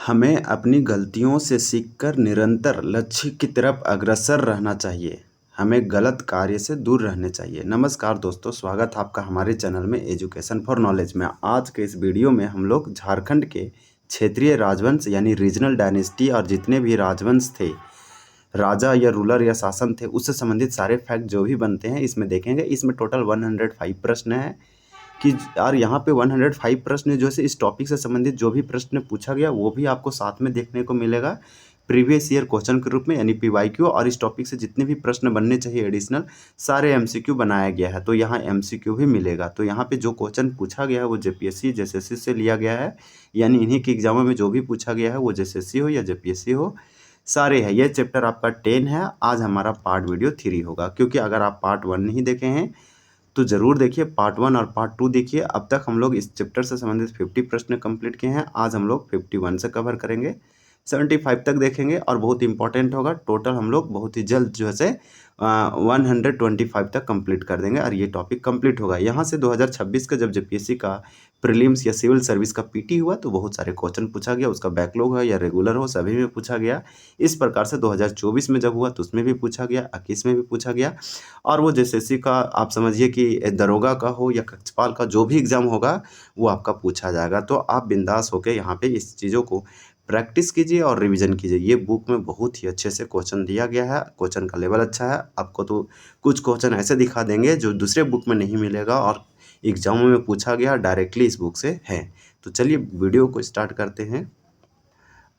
हमें अपनी गलतियों से सीखकर निरंतर लक्ष्य की तरफ अग्रसर रहना चाहिए। हमें गलत कार्य से दूर रहने चाहिए। नमस्कार दोस्तों, स्वागत है आपका हमारे चैनल में एजुकेशन फॉर नॉलेज में। आज के इस वीडियो में हम लोग झारखंड के क्षेत्रीय राजवंश यानी रीजनल डायनेस्टी और जितने भी राजवंश थे, राजा या रूलर या शासन थे, उससे संबंधित सारे फैक्ट जो भी बनते हैं इसमें देखेंगे। इसमें टोटल 105 प्रश्न हैं कि यार यहाँ पे 105 प्रश्न जो है इस टॉपिक से संबंधित जो भी प्रश्न पूछा गया वो भी आपको साथ में देखने को मिलेगा प्रीवियस ईयर क्वेश्चन के रूप में, यानी पीवाईक्यू। और इस टॉपिक से जितने भी प्रश्न बनने चाहिए एडिशनल, सारे एमसीक्यू बनाया गया है, तो यहाँ एमसीक्यू भी मिलेगा। तो यहाँ पे जो क्वेश्चन पूछा गया है वो जेपीएससी जेएसएससी से लिया गया है, यानी इन्हीं के एग्जामों में जो भी पूछा गया है वो जेएसएससी हो या जेपीएससी हो, सारे है। ये चैप्टर आपका 10 है। आज हमारा पार्ट वीडियो 3 होगा, क्योंकि अगर आप पार्ट 1 नहीं देखे हैं तो ज़रूर देखिए, पार्ट 1 और पार्ट 2 देखिए। अब तक हम लोग इस चैप्टर से संबंधित 50 प्रश्न कंप्लीट किए हैं। आज हम लोग 51 से कवर करेंगे, 75 तक देखेंगे और बहुत इंपॉर्टेंट होगा। टोटल हम लोग बहुत ही जल्द जो है 125 तक कंप्लीट कर देंगे और ये टॉपिक कंप्लीट होगा। यहाँ से 2026 का जब जेपीएससी का प्रीलिम्स या सिविल सर्विस का पीटी हुआ तो बहुत सारे क्वेश्चन पूछा गया, उसका बैकलॉग है या रेगुलर हो, सभी में पूछा गया। इस प्रकार से 2024 में जब हुआ तो उसमें भी पूछा गया, 21 में भी पूछा गया। और वो जेएसएससी का आप समझिए कि दरोगा का हो या कक्षपाल का जो भी एग्ज़ाम होगा वो आपका पूछा जाएगा। तो आप बिंदास होकर यहाँ पे इस चीज़ों को प्रैक्टिस कीजिए और रिवीजन कीजिए। ये बुक में बहुत ही अच्छे से क्वेश्चन दिया गया है, क्वेश्चन का लेवल अच्छा है। आपको तो कुछ क्वेश्चन ऐसे दिखा देंगे जो दूसरे बुक में नहीं मिलेगा और एग्जामों में पूछा गया डायरेक्टली इस बुक से है। तो चलिए वीडियो को स्टार्ट करते हैं।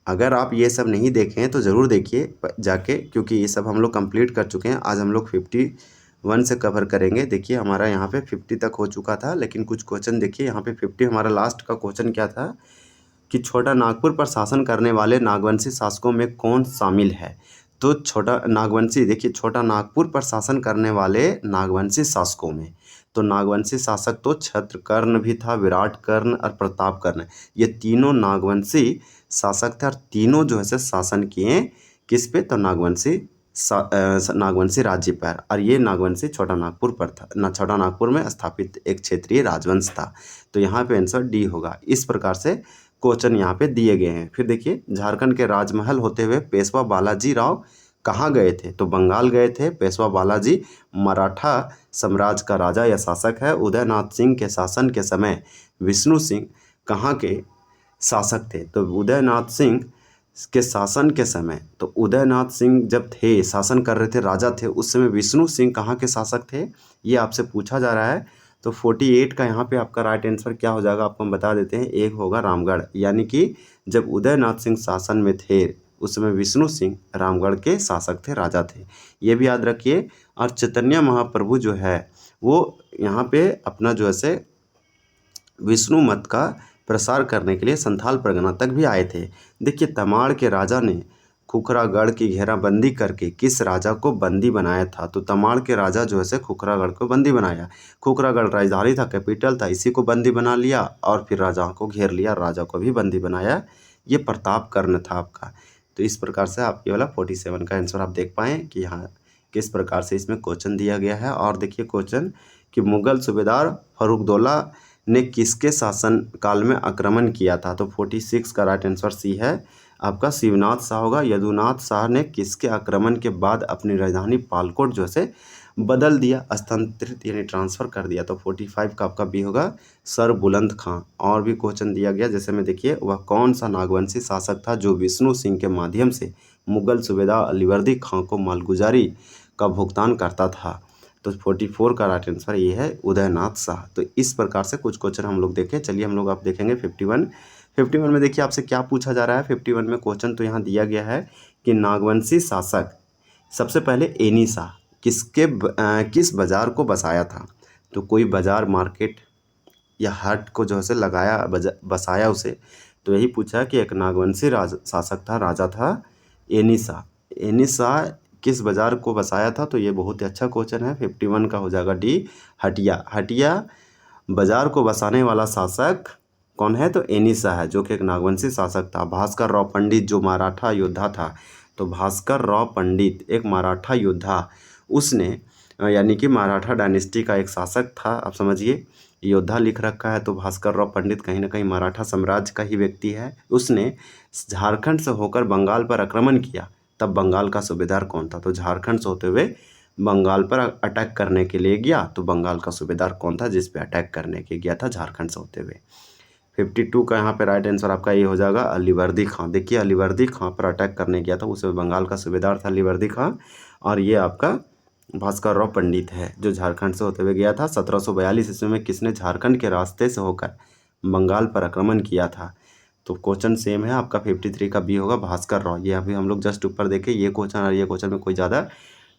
अगर आप ये सब नहीं देखे हैं तो ज़रूर देखिए जाके, क्योंकि ये सब हम लोग कंप्लीट कर चुके हैं। आज हम लोग 51 से कवर करेंगे। देखिए हमारा यहाँ पे 50 तक हो चुका था, लेकिन कुछ क्वेश्चन देखिए यहाँ पे 50 हमारा लास्ट का क्वेश्चन क्या था कि छोटा नागपुर पर शासन करने वाले नागवंशी शासकों में कौन शामिल है। तो छोटा नागवंशी, देखिए छोटा नागपुर पर शासन करने वाले नागवंशी शासकों में, तो नागवंशी शासक तो छत्रकर्ण भी था, विराट कर्ण और प्रतापकर्ण, ये तीनों नागवंशी शासक थे और तीनों जो है से शासन किए किस पे, तो नागवंशी राज्य पर। और ये नागवंशी छोटा नागपुर पर था ना, छोटा नागपुर में स्थापित एक क्षेत्रीय राजवंश था। तो यहाँ पे आंसर डी होगा। इस प्रकार से क्वेश्चन यहाँ पे दिए गए हैं। फिर देखिए, झारखंड के राजमहल होते हुए पेशवा बालाजी राव कहाँ गए थे, तो बंगाल गए थे। पेशवा बालाजी मराठा साम्राज्य का राजा या शासक है। उदयनाथ सिंह के शासन के समय विष्णु सिंह कहाँ के शासक थे, तो उदयनाथ सिंह के शासन के समय, तो उदयनाथ सिंह जब थे शासन कर रहे थे, राजा थे, उस समय विष्णु सिंह कहाँ के शासक थे, ये आपसे पूछा जा रहा है। तो 48 का यहाँ पे आपका राइट आंसर क्या हो जाएगा, आपको हम बता देते हैं। एक होगा रामगढ़, यानी कि जब उदयनाथ सिंह शासन में थे उस समय विष्णु सिंह रामगढ़ के शासक थे, राजा थे, ये भी याद रखिए। और चैतन्य महाप्रभु जो है वो यहाँ पे अपना जो है से विष्णु मत का प्रसार करने के लिए संथाल परगना तक भी आए थे। देखिए, तमाड़ के राजा ने खुखरागढ़ की घेराबंदी करके किस राजा को बंदी बनाया था, तो तमाड़ के राजा जो है से खुखरागढ़ को बंदी बनाया। खुखरागढ़ राजधानी था, कैपिटल था, इसी को बंदी बना लिया और फिर राजाओं को घेर लिया, राजा को भी बंदी बनाया। ये प्रतापकर्ण था आपका। तो इस प्रकार से आप ये वाला 47 का आंसर आप देख पाएँ कि यहाँ किस प्रकार से इसमें क्वेश्चन दिया गया है। और देखिए क्वेश्चन कि मुगल सूबेदार फर्रुखदौला ने किसके शासन काल में आक्रमण किया था, तो 46 का राइट आंसर सी है आपका, शिवनाथ शाह होगा। यदुनाथ शाह ने किसके आक्रमण के बाद अपनी राजधानी पालकोट जो है बदल दिया, स्थानांतरित यानी ट्रांसफ़र कर दिया, तो 45 का आपका बी होगा, सर बुलंद खां। और भी क्वेश्चन दिया गया जैसे में देखिए, वह कौन सा नागवंशी शासक था जो विष्णु सिंह के माध्यम से मुगल सूबेदार अलीवर्दी खां को मालगुजारी का भुगतान करता था, तो 44 का राइट आंसर ये है, उदयनाथ शाह। तो इस प्रकार से कुछ क्वेश्चन हम लोग देखें। चलिए हम लोग आप देखेंगे 51 में देखिए आपसे क्या पूछा जा रहा है। 51 में क्वेश्चन तो यहाँ दिया गया है कि नागवंशी शासक सबसे पहले एनीसा किस बाजार को बसाया था, तो कोई बाजार मार्केट या हाट को जो है लगाया बसाया उसे, तो यही पूछा कि एक नागवंशी शासक था, राजा था एनीसा। एनीसा किस बाजार को बसाया था, तो ये बहुत ही अच्छा क्वेश्चन है। 51 का हो जाएगा डी, हटिया। हटिया बाजार को बसाने वाला शासक कौन है, तो एनीसा है, जो कि एक नागवंशी शासक था। भास्कर राव पंडित जो मराठा योद्धा था, तो भास्कर राव पंडित एक मराठा योद्धा, उसने यानी कि मराठा डायनेस्टी का एक शासक था, आप समझिए। योद्धा लिख रखा है, तो भास्कर राव पंडित कहीं ना कहीं मराठा साम्राज्य का ही व्यक्ति है। उसने झारखंड से होकर बंगाल पर आक्रमण किया, तब बंगाल का सूबेदार कौन था? तो झारखंड से होते हुए बंगाल पर अटैक करने के लिए गया, तो बंगाल का सूबेदार कौन था जिस पे अटैक करने के गया था झारखंड से होते हुए? 52 का यहाँ पे राइट आंसर आपका ये हो जाएगा अलीवर्दी खां। देखिए अलीवर्दी खां पर अटैक करने गया था, उसमें बंगाल का सूबेदार था अलीवर्दी खां, और ये आपका भास्कर राव पंडित है जो झारखंड से होते हुए गया था। 1742 ईस्वी में किसने झारखंड के रास्ते से होकर बंगाल पर आक्रमण किया था? तो क्वेश्चन सेम है आपका, 53 का बी होगा भास्कर राव। ये अभी हम लोग जस्ट ऊपर देखें, ये क्वेश्चन और ये क्वेश्चन में कोई ज़्यादा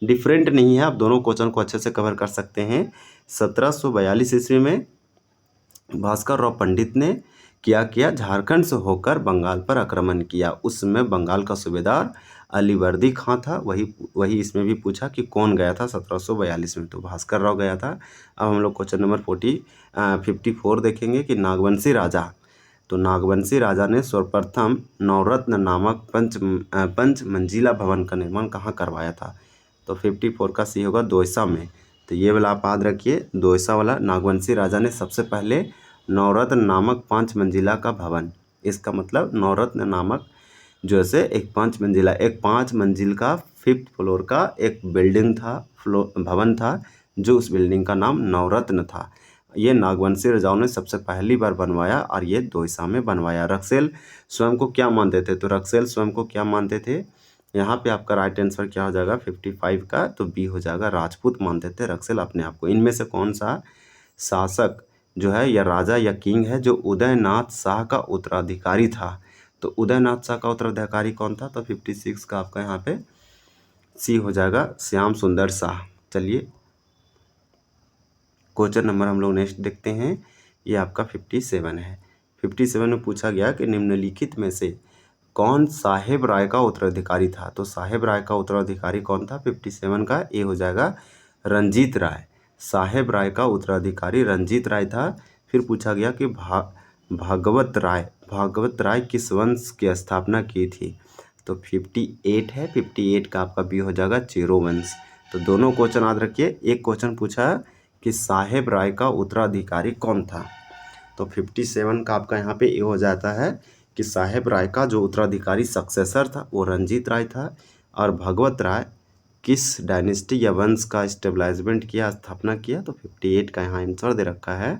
डिफरेंट नहीं है, आप दोनों क्वेश्चन को अच्छे से कवर कर सकते हैं। 1742 ईस्वी में भास्कर राव पंडित ने क्या किया? झारखंड से होकर बंगाल पर आक्रमण किया। उस समय बंगाल का सूबेदार अलीवर्दी खां था। वही इसमें भी पूछा कि कौन गया था 1742 में, तो भास्कर राव गया था। अब हम लोग क्वेश्चन नंबर 54 देखेंगे कि नागवंशी राजा, तो नागवंशी राजा ने सर्वप्रथम नवरत्न नामक पंच मंजिला भवन का निर्माण कहाँ करवाया था? तो 54 का सी होगा दोयसा में। तो ये वाला आप याद रखिए, दोयसा वाला। नागवंशी राजा ने सबसे पहले नवरत्न नामक 5 मंजिला का भवन, इसका मतलब नवरत्न नामक जो है एक 5 मंजिल का 5th फ्लोर का एक बिल्डिंग था, भवन था, जो उस बिल्डिंग का नाम नवरत्न था। ये नागवंशी राजाओं ने सबसे पहली बार बनवाया और ये दोयसा में बनवाया। रक्सेल स्वयं को क्या मानते थे? तो रक्सेल स्वयं को क्या मानते थे? यहाँ पे आपका राइट आंसर क्या हो जाएगा 55 का? तो बी हो जाएगा, राजपूत मानते थे रक्सेल अपने आप को। इनमें से कौन सा शासक जो है या राजा या किंग है जो उदयनाथ शाह का उत्तराधिकारी था? तो उदयनाथ शाह का उत्तराधिकारी कौन था? तो 56 का आपका यहाँ पे सी हो जाएगा, श्याम सुंदर शाह। चलिए क्वेश्चन नंबर हम लोग नेक्स्ट देखते हैं, ये आपका 57 है। 57 में पूछा गया कि निम्नलिखित में से कौन साहेब राय का उत्तराधिकारी था? तो साहेब राय का उत्तराधिकारी कौन था? 57 का ए हो जाएगा रंजीत राय। साहेब राय का उत्तराधिकारी रंजीत राय था। फिर पूछा गया कि भागवत राय किस वंश की स्थापना की थी? तो 58 है, 58 का आपका बी हो जाएगा चेरो वंश। तो दोनों क्वेश्चन याद रखिए। एक क्वेश्चन पूछा कि साहेब राय का उत्तराधिकारी कौन था, तो 57 का आपका यहाँ पे ये हो जाता है कि साहेब राय का जो उत्तराधिकारी सक्सेसर था वो रंजीत राय था। और भगवत राय किस डायनेस्टी या वंश का स्टेबलाइजमेंट किया, स्थापना किया? तो 58 का यहाँ आंसर दे रखा है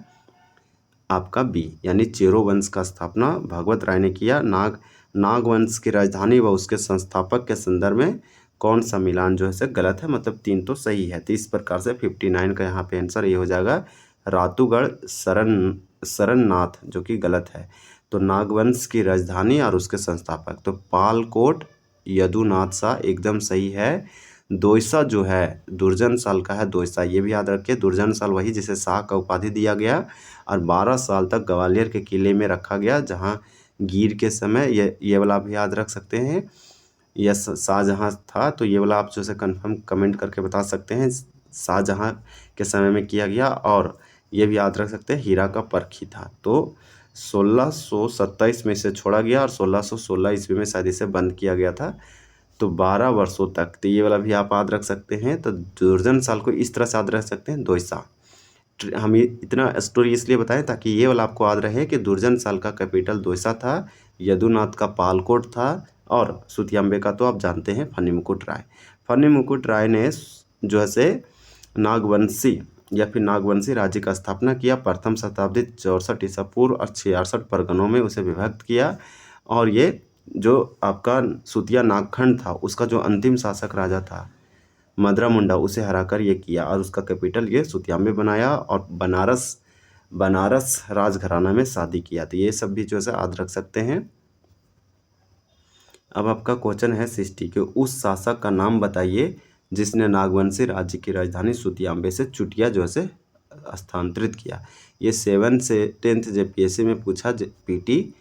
आपका बी, यानी चेरो वंश का स्थापना भगवत राय ने किया। नाग वंश की राजधानी व उसके संस्थापक के संदर्भ में कौन सा मिलान जो है गलत है? मतलब 3 तो सही है। तो इस प्रकार से 59 का यहाँ पे आंसर ये हो जाएगा रातूगढ़ सरननाथ, जो कि गलत है। तो नागवंश की राजधानी और उसके संस्थापक, तो पालकोट यदुनाथ शाह एकदम सही है। दोयसा जो है दुर्जन साल का है, दोयसा, ये भी याद रखिए। दुर्जन साल वही जिसे शाह का उपाधि दिया गया और 12 साल तक ग्वालियर के किले में रखा गया, जहाँ गिर के समय ये वाला भी याद रख सकते हैं, यह शाहजहाँ था। तो ये वाला आप जो है कन्फर्म कमेंट करके बता सकते हैं, शाहजहाँ के समय में किया गया। और ये भी याद रख सकते हैं हीरा का परखी था। तो 1627 में इसे छोड़ा गया और 1616 ईस्वी में शायद इसे बंद किया गया था, तो 12 वर्षों तक। तो ये वाला भी आप याद रख सकते हैं। तो दुर्जन साल को इस तरह से याद रख सकते हैं, दोयसा। हम इतना स्टोरी इसलिए बताएं ताकि ये वाला आपको याद रहे कि दुर्जन साल का कैपिटल दोयसा था, यदुनाथ का पालकोट था, और सुतियांबे का तो आप जानते हैं फनी मुकुट राय। फनी मुकुट राय ने जो है नागवंशी या फिर नागवंशी राज्य का स्थापना किया। प्रथम शताब्दी 64 ईसा पूर्व और 66 परगनों में उसे विभक्त किया। और ये जो आपका सुतिया नागखंड था उसका जो अंतिम शासक राजा था मदरा मुंडा, उसे हराकर ये किया और उसका कैपिटल ये सुतियांबे बनाया और बनारस राजघराना में शादी किया। तो ये सब भी जो है याद रख सकते हैं। अब आपका क्वेश्चन है 60 के उस शासक का नाम बताइए जिसने नागवंशी राज्य की राजधानी सुतियांबे से चुटिया जो है स्थानांतरित किया। ये 7 से 10th जेपीएससी में पूछा, पीटी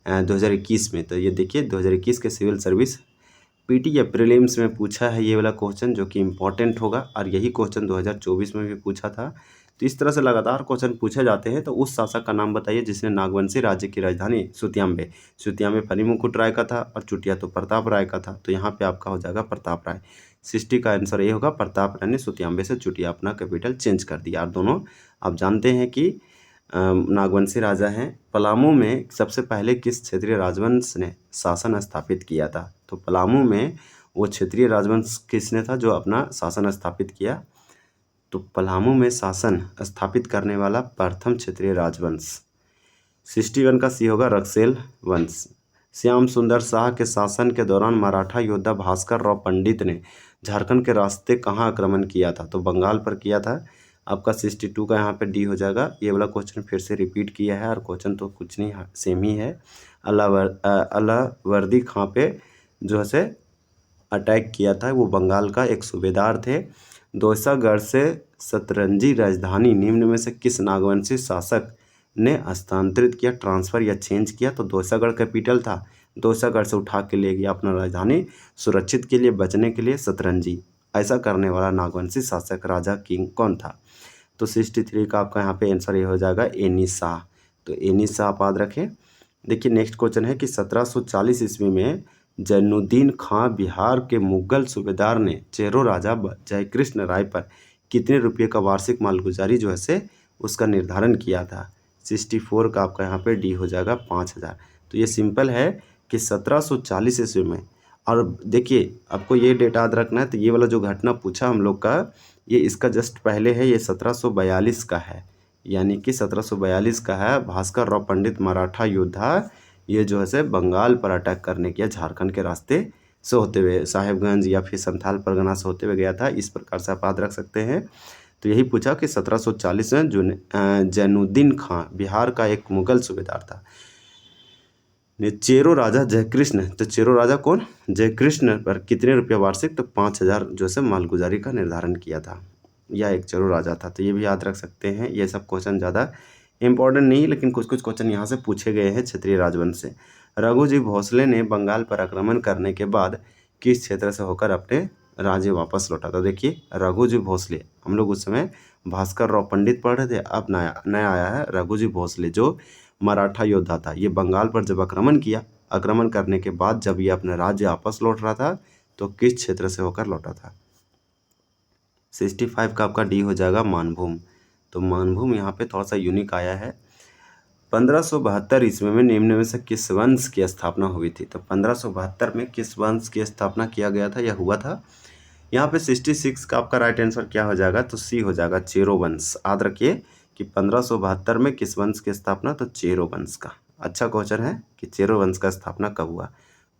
2021 में। तो ये देखिए 2021 के सिविल सर्विस पीटी या प्रीलिम्स में पूछा है ये वाला क्वेश्चन, जो कि इम्पोर्टेंट होगा। और यही क्वेश्चन 2024 में भी पूछा था। तो इस तरह से लगातार क्वेश्चन पूछे जाते हैं। तो उस शासक का नाम बताइए जिसने नागवंशी राज्य की राजधानी सुतियांबे फनी मुकुट राय का था और चुटिया तो प्रताप राय का था। तो यहाँ पे आपका हो जाएगा प्रताप राय। 60 का आंसर ये होगा, प्रताप राय ने सुतियांबे से चुटिया अपना कैपिटल चेंज कर दिया। और दोनों आप जानते हैं कि नागवंशी राजा हैं। पलामू में सबसे पहले किस क्षेत्रीय राजवंश ने शासन स्थापित किया था? तो पलामू में वो क्षेत्रीय राजवंश किसने था जो अपना शासन स्थापित किया? तो पलामू में शासन स्थापित करने वाला प्रथम क्षेत्रीय राजवंश 61 का सी होगा रक्सेल वंश। श्याम सुंदर शाह के शासन के दौरान मराठा योद्धा भास्कर राव पंडित ने झारखंड के रास्ते कहाँ आक्रमण किया था? तो बंगाल पर किया था। आपका 62 का यहाँ पे डी हो जाएगा। ये वाला क्वेश्चन फिर से रिपीट किया है और क्वेश्चन तो कुछ नहीं सेम ही है। अलावर्दी खां पे जो है से अटैक किया था, वो बंगाल का एक सूबेदार थे। दोसागढ़ से सतरंजी राजधानी निम्न में से किस नागवंशी शासक ने हस्तांतरित किया, ट्रांसफ़र या चेंज किया? तो दोसागढ़ कैपिटल था, दोसागढ़ से उठा के ले गया अपना राजधानी सुरक्षित के लिए, बचने के लिए सतरंजी। ऐसा करने वाला नागवंशी शासक राजा किंग कौन था? तो 63 का आपका यहाँ पे आंसर ये हो जाएगा एनी शाह। तो एनी शाह आप याद रखें। देखिए नेक्स्ट क्वेश्चन है कि 1740 ईस्वी में जैनुद्दीन खां बिहार के मुगल सूबेदार ने चेरो राजा जयकृष्ण राय पर कितने रुपये का वार्षिक मालगुजारी जो है से उसका निर्धारण किया था? 64 का आपका यहाँ पे डी हो जाएगा 5000। तो ये सिंपल है कि 1740 ईस्वी में, और देखिए आपको ये डेटा याद रखना है। तो ये वाला जो घटना पूछा हम लोग का, ये इसका जस्ट पहले है, ये 1742 का है, यानी कि 1742 का है। भास्कर राव पंडित मराठा योद्धा ये जो है से बंगाल पर अटैक करने किया, झारखंड के रास्ते से होते हुए, साहेबगंज या फिर संथाल परगना से होते हुए गया था। इस प्रकार से आप याद रख सकते हैं। तो यही पूछा कि 1740 में जैनुद्दीन खां बिहार का एक मुगल सूबेदार था, चेरो राजा जयकृष्ण, तो चेरो राजा कौन? जयकृष्ण पर कितने रुपये वार्षिक? तो 5000 जो से मालगुजारी का निर्धारण किया था। यह एक चेरो राजा था। तो ये भी याद रख सकते हैं। ये सब क्वेश्चन ज़्यादा इंपॉर्टेंट नहीं, लेकिन कुछ कुछ क्वेश्चन यहाँ से पूछे गए हैं क्षेत्रीय राजवंश से। रघुजी भोसले ने बंगाल पर आक्रमण करने के बाद किस क्षेत्र से होकर अपने राज्य वापस लौटा? तो देखिए रघुजी भोसले, हम लोग उस समय भास्कर राव पंडित पढ़ रहे थे, अब नया आया है रघुजी भोसले जो मराठा योद्धा था। ये बंगाल पर जब आक्रमण किया, आक्रमण करने के बाद जब ये अपने राज्य वापस लौट रहा था तो किस क्षेत्र से होकर लौटा था? 65 का आपका डी हो जाएगा मानभूम। तो मानभूम यहाँ पे थोड़ा सा यूनिक आया है। 1572 ईस्वी में निम्न में से किस वंश की स्थापना हुई थी? तो 1572 में किस वंश की स्थापना किया गया था या हुआ था? यहाँ पे 66 का आपका राइट आंसर क्या हो जाएगा? तो सी हो जाएगा चेरो वंश। याद रखिए कि 1572 में किस वंश की स्थापना? तो चेरो वंश का। अच्छा क्वेश्चन है कि चेरो वंश का स्थापना कब हुआ?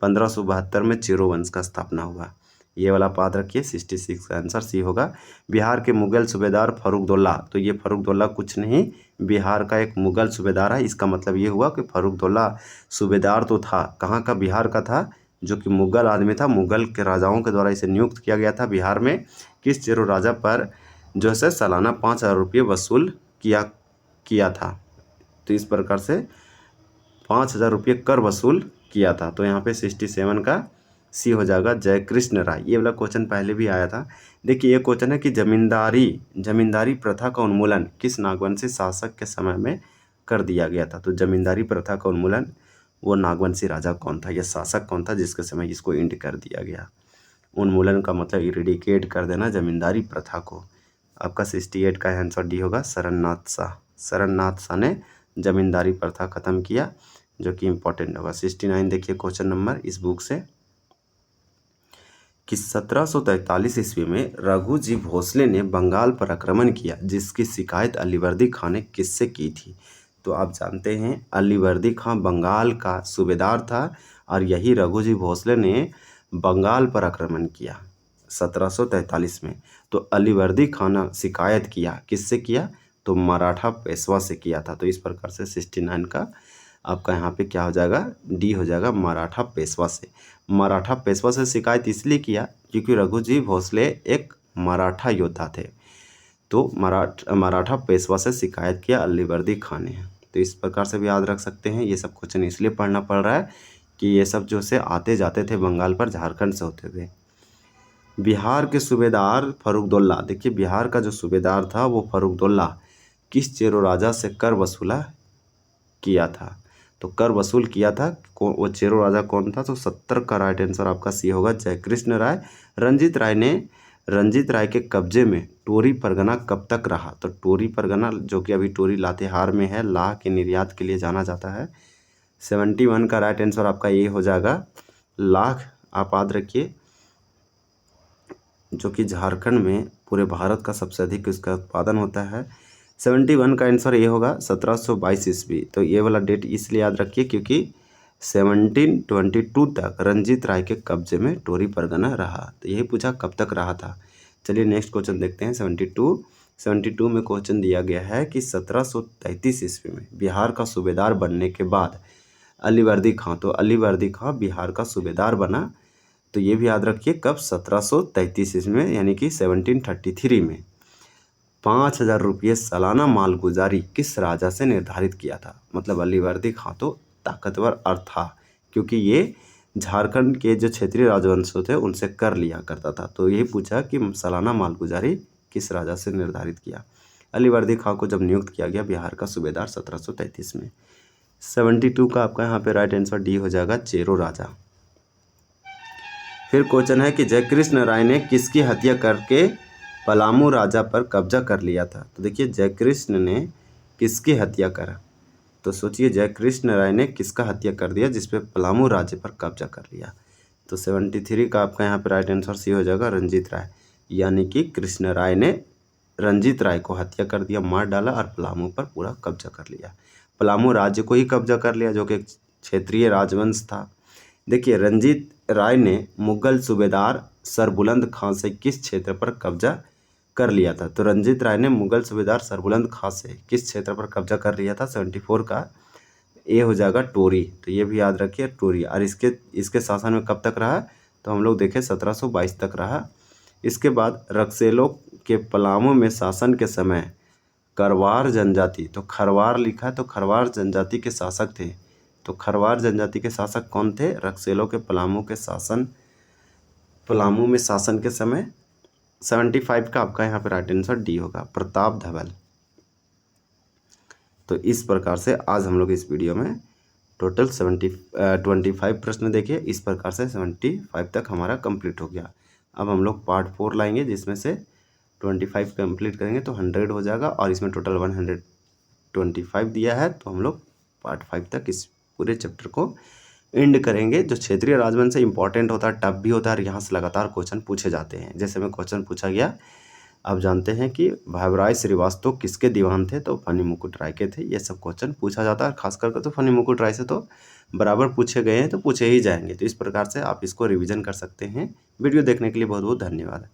1572 में चेरो वंश का स्थापना हुआ। ये वाला याद रखिए। 66 का आंसर सी होगा। बिहार के मुगल सूबेदार फर्रुखदौला, तो ये फर्रुखदौला कुछ नहीं, बिहार का एक मुगल सूबेदार है। इसका मतलब ये हुआ कि फर्रुखदौला सूबेदार तो था, कहाँ का? बिहार का था, जो कि मुगल आदमी था। मुगल के राजाओं के द्वारा इसे नियुक्त किया गया था बिहार में। किस चेरो राजा पर जो है सालाना 5000 रुपये वसूल किया था? तो इस प्रकार से 5000 रुपये कर वसूल किया था। तो यहाँ पे 67 का सी हो जाएगा जयकृष्ण राय। ये वाला क्वेश्चन पहले भी आया था। देखिए ये क्वेश्चन है कि जमींदारी प्रथा का उन्मूलन किस नागवंशी शासक के समय में कर दिया गया था? तो जमींदारी प्रथा का उन्मूलन वो नागवंशी राजा कौन था, यह शासक कौन था जिसके समय इसको इंड कर दिया गया? उन्मूलन का मतलब इरेडिकेट कर देना जमींदारी प्रथा को। आपका 68 का आंसर डी होगा शरणनाथ शाह। शरणनाथ शाह ने जमींदारी प्रथा खत्म किया, जो कि इम्पोर्टेंट होगा। 69 देखिए क्वेश्चन नंबर इस बुक से कि 1743 ईस्वी में रघुजी भोसले ने बंगाल पर आक्रमण किया, जिसकी शिकायत अलीवर्दी खां ने किससे की थी? तो आप जानते हैं अलीवर्दी खां बंगाल का सूबेदार था और यही रघुजी भोसले ने बंगाल पर आक्रमण किया 1743 में। तो अलीवर्दी खां ने शिकायत किया, किससे किया? तो मराठा पेशवा से किया था। तो इस प्रकार से 69 का आपका यहाँ पे क्या हो जाएगा? डी हो जाएगा मराठा पेशवा से। मराठा पेशवा से शिकायत इसलिए किया क्योंकि रघुजी भोसले एक मराठा योद्धा थे। तो मराठा पेशवा से शिकायत किया अलीवर्दी खां ने। तो इस प्रकार से भी याद रख सकते हैं। ये सब क्वेश्चन इसलिए पढ़ना पड़ रहा है कि ये सब जो से आते जाते थे बंगाल पर झारखंड से होते हुए। बिहार के सूबेदार फर्रुखदौला, देखिए बिहार का जो सूबेदार था वो फर्रुखदौला किस चेरो राजा से कर वसूला किया था? तो कर वसूल किया था वो चेरो राजा कौन था? तो 70 का राइट आंसर आपका सी होगा जयकृष्ण राय। रंजीत राय ने रंजीत राय के कब्जे में टोरी परगना कब तक रहा? तो टोरी परगना जो कि अभी टोरी लातेहार में है, लाह के निर्यात के लिए जाना जाता है। 71 का राइट आंसर आपका ये हो जाएगा। लाह आप याद रखिए, जो कि झारखंड में पूरे भारत का सबसे अधिक इसका उत्पादन होता है। 71 का आंसर ये होगा 1722 ईस्वी। तो ये वाला डेट इसलिए याद रखिए क्योंकि 1722 तक रंजीत राय के कब्जे में टोरी परगना रहा। तो यही पूछा कब तक रहा था। चलिए नेक्स्ट क्वेश्चन देखते हैं। 72 में क्वेश्चन दिया गया है कि 1733 ईस्वी में बिहार का सूबेदार बनने के बाद अलीवर्दी खां, तो अलीवर्दी खां बिहार का सूबेदार बना। तो ये भी याद रखिए कब, 1733 ईस्वी में, यानी कि 1733 में 5000 रुपये सालाना मालगुजारी किस राजा से निर्धारित किया था? मतलब अलीवर्दी खां तो ताकतवर था क्योंकि ये झारखंड के जो क्षेत्रीय राजवंश थे उनसे कर लिया करता था। तो यही पूछा कि सालाना मालगुजारी किस राजा से निर्धारित किया? अलीवर्दी खां को जब नियुक्त किया गया बिहार का सूबेदार 1733 में। 72 का आपका यहाँ पे राइट आंसर डी हो जाएगा, चेरो राजा। फिर क्वेश्चन है कि जयकृष्ण राय ने किसकी हत्या करके पलामू राजा पर कब्जा कर लिया था? तो देखिए जयकृष्ण ने किसकी हत्या करा? तो सोचिए जयकृष्ण राय ने किसका हत्या कर दिया जिसपे पलामू राज्य पर कब्जा कर लिया? तो 73 का आपका यहाँ पे राइट आंसर सी हो जाएगा, रंजीत राय। यानी कि कृष्ण राय ने रंजीत राय को हत्या कर दिया, मार डाला और पलामू पर पूरा कब्जा कर लिया। पलामू राज्य को ही कब्जा कर लिया जो कि क्षेत्रीय राजवंश था। देखिए रंजीत राय ने मुगल सूबेदार सरबुलंद खां से किस क्षेत्र पर कब्जा कर लिया था? तो रंजीत राय ने मुगल सूबेदार सरबुलंद खां से किस क्षेत्र पर कब्जा कर लिया था? 74 का ए हो जाएगा, टोरी। तो ये भी याद रखिए, टोरी। और इसके शासन में कब तक रहा? तो हम लोग देखें 1722 तक रहा। इसके बाद रक्सेलों के पलामू में शासन के समय खरवार जनजाति, तो खरवार लिखा है तो खरवार जनजाति के शासक थे। तो खरवार जनजाति के शासक कौन थे? रक्सेलों के पलामू में शासन के समय। 75 का आपका यहाँ पे राइट आंसर डी होगा, प्रताप धवल। तो इस प्रकार से आज हम लोग इस वीडियो में टोटल 25 प्रश्न देखे। इस प्रकार से 75 तक हमारा कंप्लीट हो गया। अब हम लोग पार्ट 4 लाएंगे जिसमें से 25 कंप्लीट करेंगे तो 100 हो जाएगा, और इसमें टोटल 125 दिया है। तो हम लोग पार्ट 5 तक इस पूरे चैप्टर को एंड करेंगे। जो क्षेत्रीय राजवंश से इंपॉर्टेंट होता है, टफ भी होता है, और यहाँ से लगातार क्वेश्चन पूछे जाते हैं। जैसे में क्वेश्चन पूछा गया, आप जानते हैं कि भावराय श्रीवास्तव किसके दीवान थे? तो फनी मुकुट राय के थे। ये सब क्वेश्चन पूछा जाता है, खास करके तो फनी मुकुट राय से तो बराबर पूछे गए हैं, तो पूछे ही जाएंगे। तो इस प्रकार से आप इसको रिवीजन कर सकते हैं। वीडियो देखने के लिए बहुत बहुत धन्यवाद।